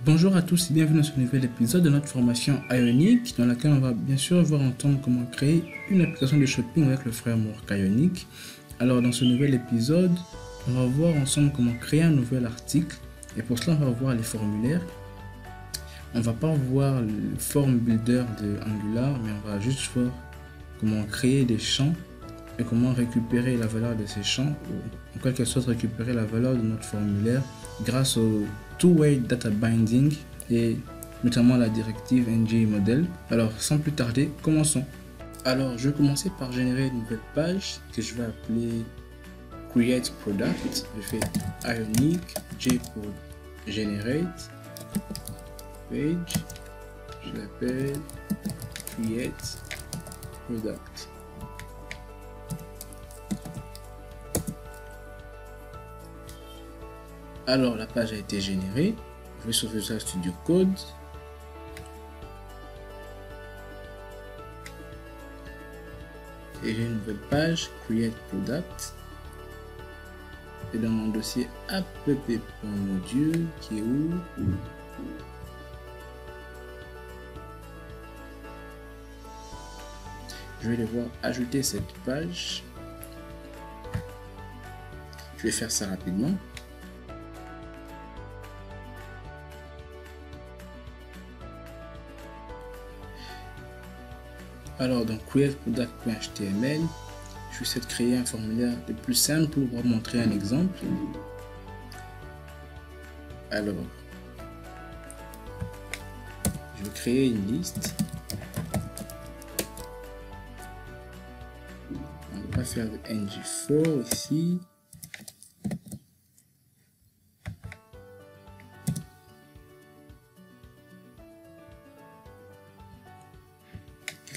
Bonjour à tous et bienvenue dans ce nouvel épisode de notre formation Ionic, dans laquelle on va bien sûr voir ensemble comment créer une application de shopping avec le framework Ionic. Alors dans ce nouvel épisode, on va voir ensemble comment créer un nouvel article et pour cela on va voir les formulaires. On va pas voir le form builder de Angular, mais on va juste voir comment créer des champs et comment récupérer la valeur de ces champs, ou en quelque sorte récupérer la valeur de notre formulaire grâce au two-way data binding et notamment la directive ngModel. Alors sans plus tarder, commençons. Alors je vais commencer par générer une nouvelle page que je vais appeler create product. Je fais ionic j pour generate page, je l'appelle create product. Alors la page a été générée, je vais sur Visual Studio Code. Et j'ai une nouvelle page, Create Product. Et dans mon dossier app.module qui est où? Je vais devoir ajouter cette page. Je vais faire ça rapidement. Alors dans createproduct.html, je vais essayer de créer un formulaire le plus simple pour vous montrer un exemple. Alors, je vais créer une liste. On va faire de ng4 ici.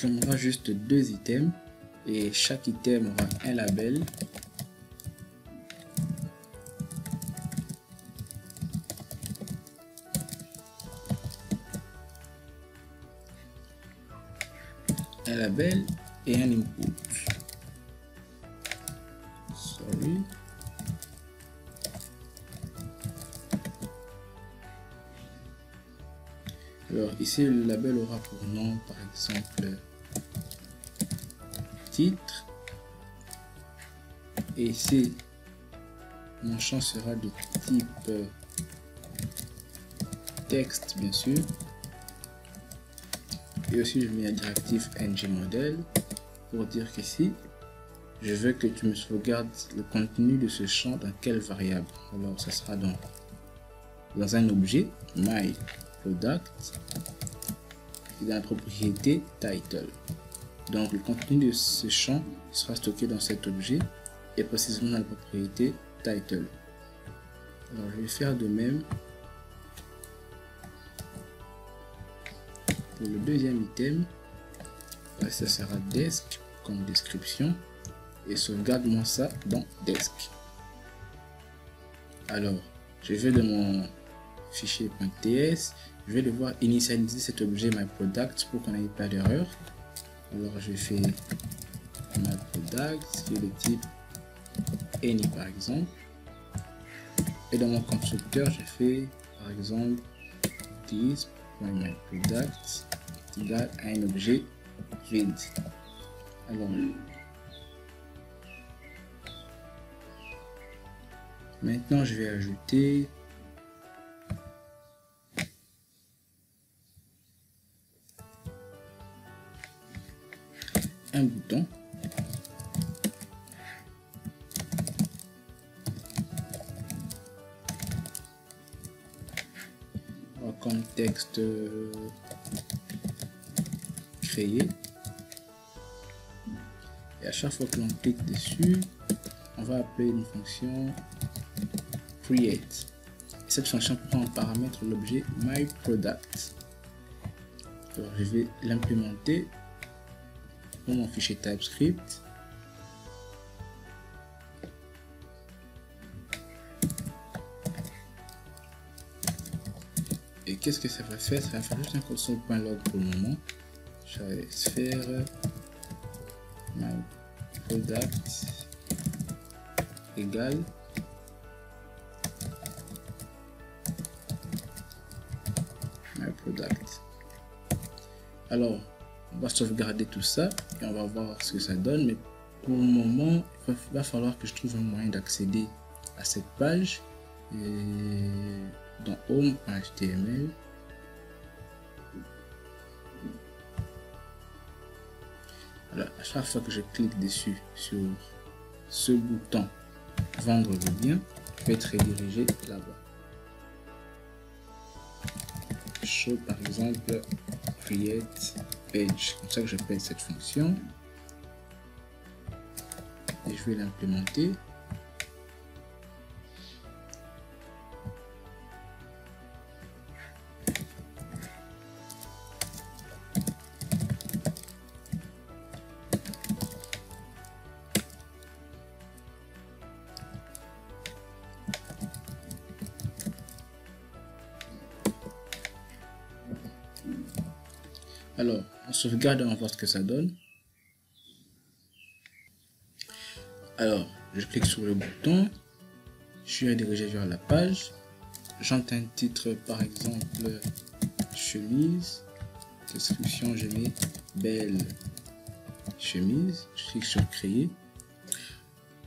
On aura juste deux items et chaque item aura un label. Un label et un input. Sorry. Alors ici le label aura pour nom par exemple titre, et ici mon champ sera de type texte bien sûr, et aussi je mets la directive ngModel pour dire qu'ici je veux que tu me sauvegardes le contenu de ce champ dans quelle variable. Alors ça sera dans un objet my product et dans la propriété title. Donc le contenu de ce champ sera stocké dans cet objet et précisément dans la propriété title. Alors je vais faire de même pour le deuxième item. Ça sera desk comme description et sauvegarde-moi ça dans desk. Alors je vais dans mon fichier .ts, je vais devoir initialiser cet objet myProduct pour qu'on n'ait pas d'erreur. Alors je fais myProduct qui est de type any par exemple, et dans mon constructeur je fais par exemple this.myProduct égale à un objet read. Alors maintenant je vais ajouter un bouton comme texte créé, et à chaque fois que l'on clique dessus on va appeler une fonction create. Et cette fonction prend en paramètre l'objet myProduct. Alors je vais l'implémenter dans mon fichier TypeScript. Et qu'est-ce que ça va faire? Ça va faire juste un console.log pour le moment. Je vais faire myProduct égale product. Alors, on va sauvegarder tout ça et on va voir ce que ça donne. Mais pour le moment, il va falloir que je trouve un moyen d'accéder à cette page. Et dans home.html, alors à chaque fois que je clique dessus sur ce bouton vendre le bien, je vais être redirigé là-bas. Show par exemple create page, comme ça que j'appelle cette fonction et je vais l'implémenter. Alors, on sauvegarde et on voit ce que ça donne. Alors, je clique sur le bouton, je suis redirigé vers la page, j'entre un titre par exemple chemise, description je mets belle chemise, je clique sur créer.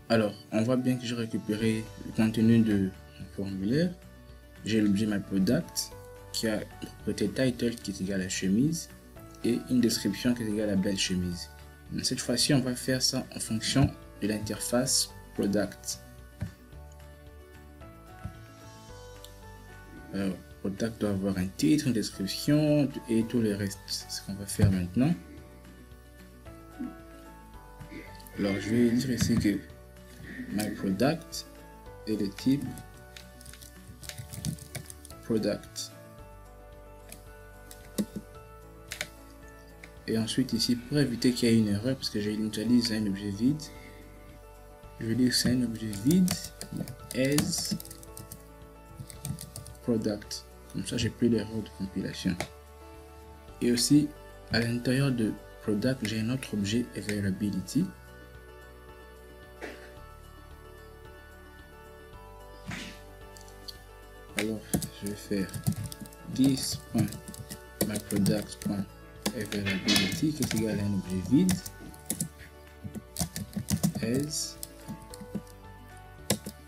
Alors, on voit bien que j'ai récupéré le contenu de mon formulaire, j'ai l'objet my product qui a une propriété title qui est égale à chemise et une description qui est égale à belle chemise. Mais cette fois-ci, on va faire ça en fonction de l'interface product. Alors, product doit avoir un titre, une description et tout le reste. C'est ce qu'on va faire maintenant. Alors, je vais dire ici que my product est le type product. Et ensuite ici, pour éviter qu'il y ait une erreur, parce que j'initialise un objet vide, je vais dire que c'est un objet vide as product. Comme ça, j'ai plus d'erreur de compilation. Et aussi, à l'intérieur de product, j'ai un autre objet availability. Alors, je vais faire this.myproduct.availability qui est égal à un objet vide as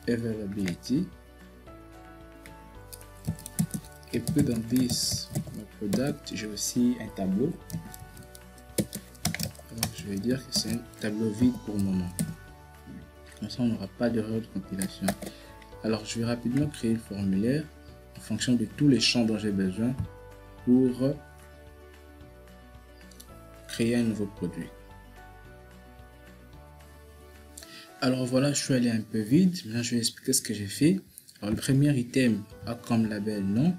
availability. Et puis dans this product, j'ai aussi un tableau. Alors, je vais dire que c'est un tableau vide pour le moment. Comme ça, on n'aura pas d'erreur de compilation. Alors, je vais rapidement créer le formulaire en fonction de tous les champs dont j'ai besoin pour créer un nouveau produit. Alors voilà, je suis allé un peu vite. Maintenant, je vais expliquer ce que j'ai fait. Alors, le premier item a comme label nom.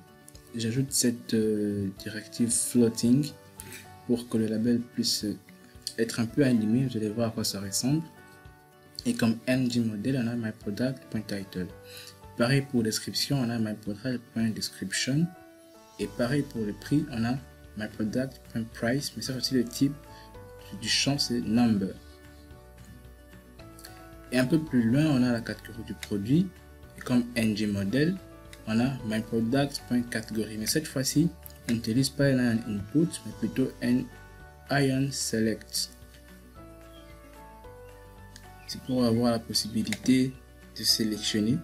J'ajoute cette directive floating pour que le label puisse être un peu animé. Vous allez voir à quoi ça ressemble. Et comme ng model, on a myProduct.title. Pareil pour description, on a myProduct.description. Et pareil pour le prix, on a myProduct.price. Mais ça aussi, le type du champ, c'est number. Et un peu plus loin, on a la catégorie du produit. Et comme ng model, on a myProduct.category. Mais cette fois-ci, on n'utilise pas un input, mais plutôt un ion select. C'est pour avoir la possibilité de sélectionner.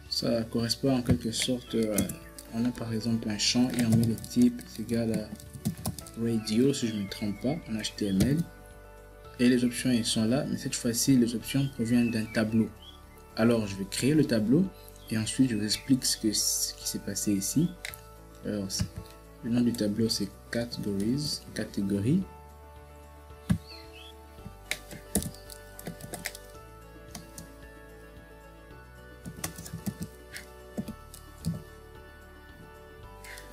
Ça correspond en quelque sorte on a par exemple un champ et on met le type égal à radio si je ne me trompe pas en HTML. Et les options elles sont là, mais cette fois-ci les options proviennent d'un tableau. Alors je vais créer le tableau et ensuite je vous explique ce qui s'est passé ici. Alors le nom du tableau c'est categories, catégorie.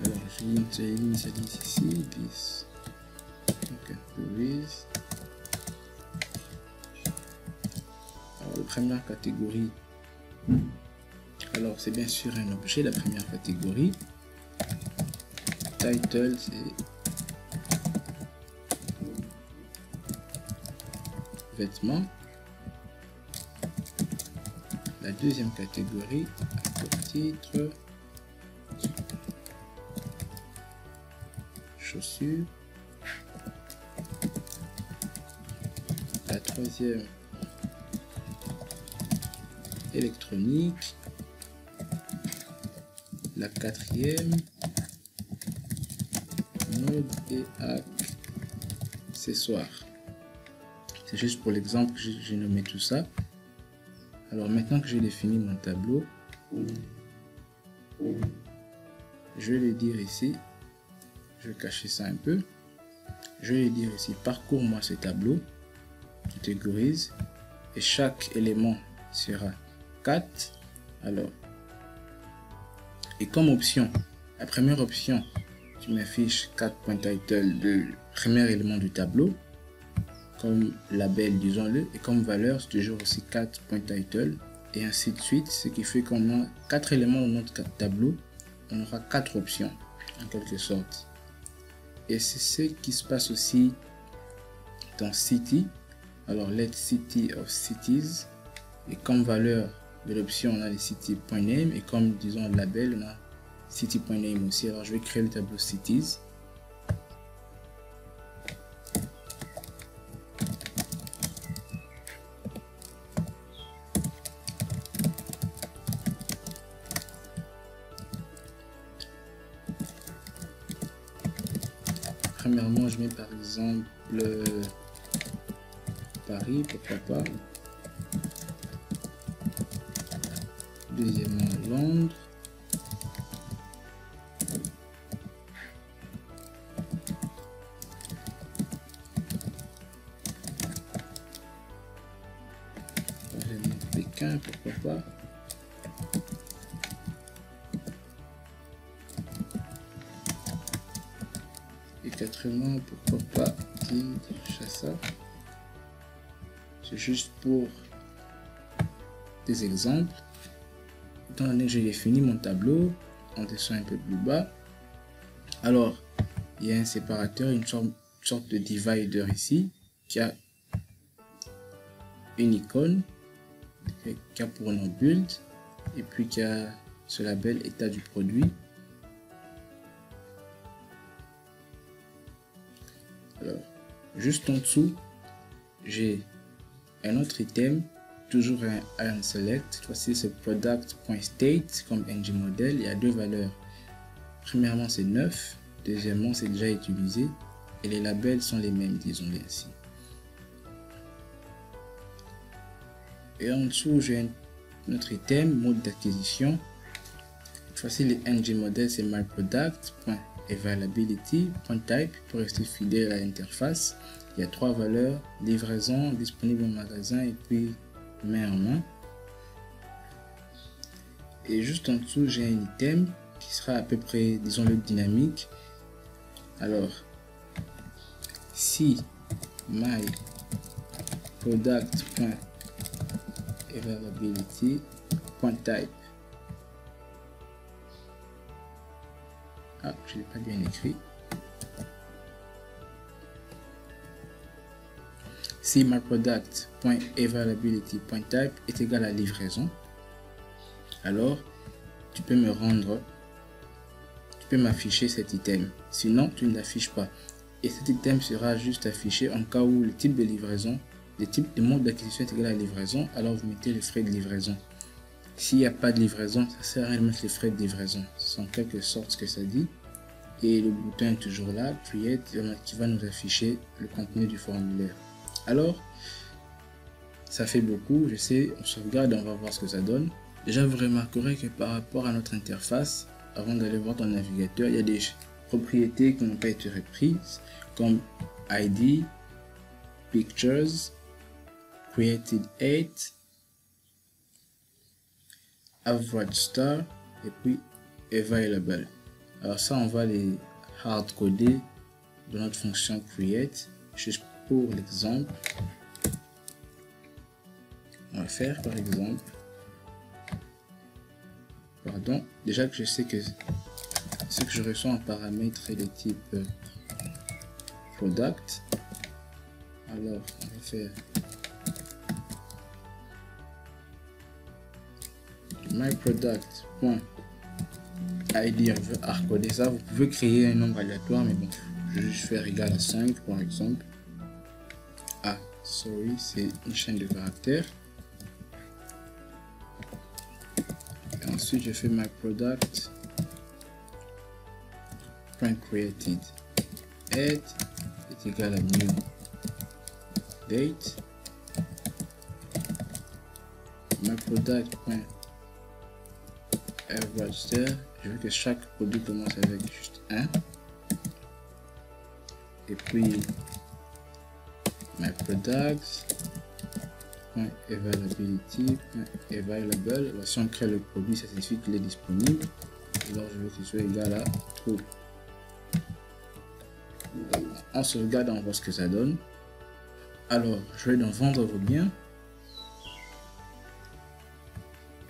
Alors je l'initialise ici, this categories. Alors la première catégorie, alors c'est bien sûr un objet, la première catégorie. Title c'est vêtements. La deuxième catégorie, titre chaussure. La troisième, électronique. La quatrième, mode et accessoires. C'est juste pour l'exemple que j'ai nommé tout ça. Alors maintenant que j'ai défini mon tableau, je vais lui dire ici, je vais cacher ça un peu, je vais lui dire ici, parcours-moi ce tableau, catégorise, et chaque élément sera 4. Alors, et comme option, la première option, tu m'affiches 4.title du premier élément du tableau, comme label, disons-le, et comme valeur, c'est toujours aussi 4.title, et ainsi de suite, ce qui fait qu'on a 4 éléments dans notre tableau, on aura 4 options, en quelque sorte. Et c'est ce qui se passe aussi dans City. Alors, let City of Cities, et comme valeur de l'option, on a les city.name, et comme, disons, label, on a city.name aussi. Alors, je vais créer le tableau Cities. Premièrement, je mets par exemple Paris, pourquoi pas. Deuxièmement, Londres. Troisièmement, Pékin, pourquoi pas. Et quatrièmement, pourquoi pas Kinshasa. C'est juste pour des exemples. Étant donné que j'ai défini mon tableau, on descend un peu plus bas. Alors, il y a un séparateur, une sorte de divider ici, qui a une icône, qui a pour nom build, et puis qui a ce label état du produit. Alors, juste en dessous, j'ai un autre item, toujours un iron select. Cette fois-ci, c'est product.state comme ng model. Il y a deux valeurs. Premièrement, c'est 9. Deuxièmement, c'est déjà utilisé. Et les labels sont les mêmes, disons-les ainsi. Et en dessous, j'ai notre item, mode d'acquisition. Cette fois-ci, les ng model, c'est myproduct.availability.type pour rester fidèle à l'interface. Il y a 3 valeurs, livraison, disponible en magasin et puis main en main. Et juste en dessous, j'ai un item qui sera à peu près, disons-le, dynamique. Alors, si myproduct.availability.type, je ne l'ai pas bien écrit. Si myproduct.availability.type est égal à livraison, alors tu peux m'afficher cet item. Sinon, tu ne l'affiches pas. Et cet item sera juste affiché en cas où le type de livraison, le type de mode d'acquisition est égal à livraison, alors vous mettez les frais de livraison. S'il n'y a pas de livraison, ça sert à rien de mettre les frais de livraison. C'est en quelque sorte ce que ça dit. Et le bouton est toujours là, Create, qui va nous afficher le contenu du formulaire. Alors, ça fait beaucoup, je sais, on sauvegarde et on va voir ce que ça donne. Déjà, vous remarquerez que par rapport à notre interface, avant d'aller voir ton navigateur, il y a des propriétés qui n'ont pas été reprises, comme ID, Pictures, Created 8, Average Star, et puis Available. Alors ça, on va les hard-coder dans notre fonction Create, juste pour l'exemple. On va faire par exemple, déjà que je sais que ce que je reçois en paramètre est de type product, alors on va faire myproduct.id, on veut hardcoder ça. Vous pouvez créer un nombre aléatoire, mais bon, Je vais juste faire égal à 5 par exemple. Ah, sorry, c'est une chaîne de caractères. Et ensuite, je fais my product created head est égal à new date. My product register, je veux que chaque produit commence avec juste 1. Et puis my products availability available. Alors, si on crée le produit, ça signifie qu'il est disponible. Alors je veux qu'il soit égal à true. On sauvegarde, on voit ce que ça donne. Alors je vais dans vendre vos biens.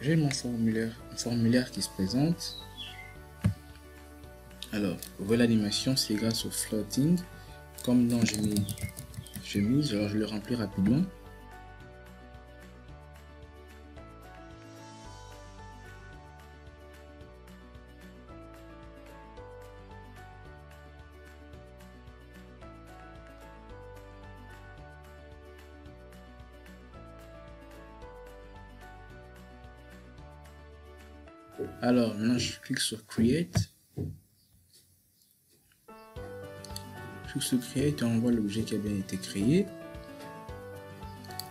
J'ai mon formulaire qui se présente. Alors, voilà l'animation, c'est grâce au floating. Comme dans chemise, alors je le remplis rapidement. Alors, maintenant je clique sur Create. Je clique sur Create et on voit l'objet qui a bien été créé.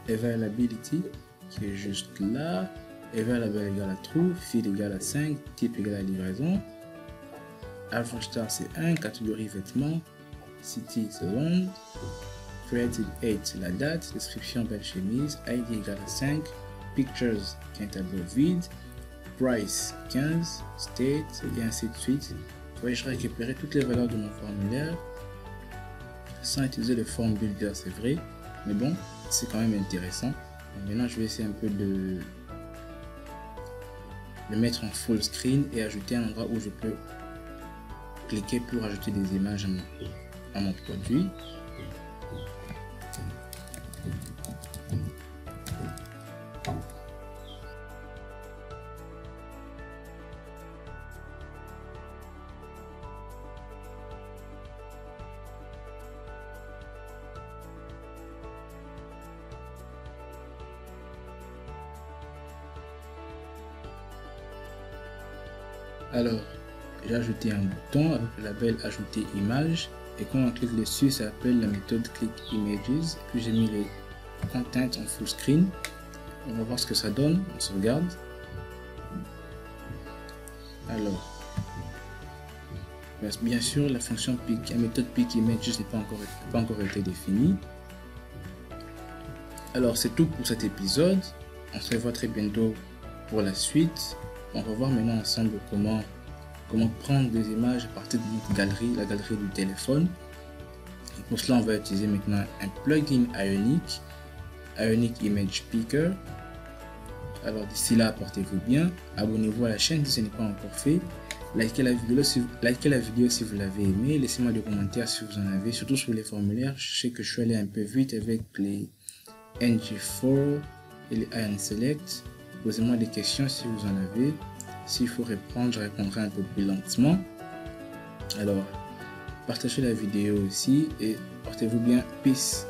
Availability qui est juste là. Available égale à true. Field égale à 5. Type égale à livraison. Average star c'est 1. Catégorie vêtements. City c'est Londres. Created 8 c'est la date. Description belle chemise. ID égale à 5. Pictures qui est un tableau vide. Price 15, state et ainsi de suite. Vous voyez, je récupérer toutes les valeurs de mon formulaire sans utiliser le form builder, c'est vrai, mais bon, c'est quand même intéressant. Donc maintenant, je vais essayer un peu de le mettre en full screen et ajouter un endroit où je peux cliquer pour ajouter des images à mon produit. Alors, j'ai ajouté un bouton avec le label ajouter image et quand on clique dessus, ça s'appelle la méthode click images. Puis j'ai mis les contents en full screen. On va voir ce que ça donne. On sauvegarde. Alors, bien sûr, la fonction pick, la méthode pick images n'est pas encore été définie. Alors, c'est tout pour cet épisode. On se revoit très bientôt pour la suite. On va voir maintenant ensemble comment prendre des images à partir de notre galerie, la galerie du téléphone. Et pour cela, on va utiliser maintenant un plugin Ionic, Ionic Image Picker. Alors d'ici là, portez-vous bien, abonnez-vous à la chaîne si ce n'est pas encore fait, likez la vidéo si vous l'avez aimé, laissez-moi des commentaires si vous en avez, surtout sur les formulaires. Je sais que je suis allé un peu vite avec les NG4 et les Ion Select. Posez-moi des questions si vous en avez. S'il faut répondre, je répondrai un peu plus lentement. Alors, partagez la vidéo aussi et portez-vous bien. Peace.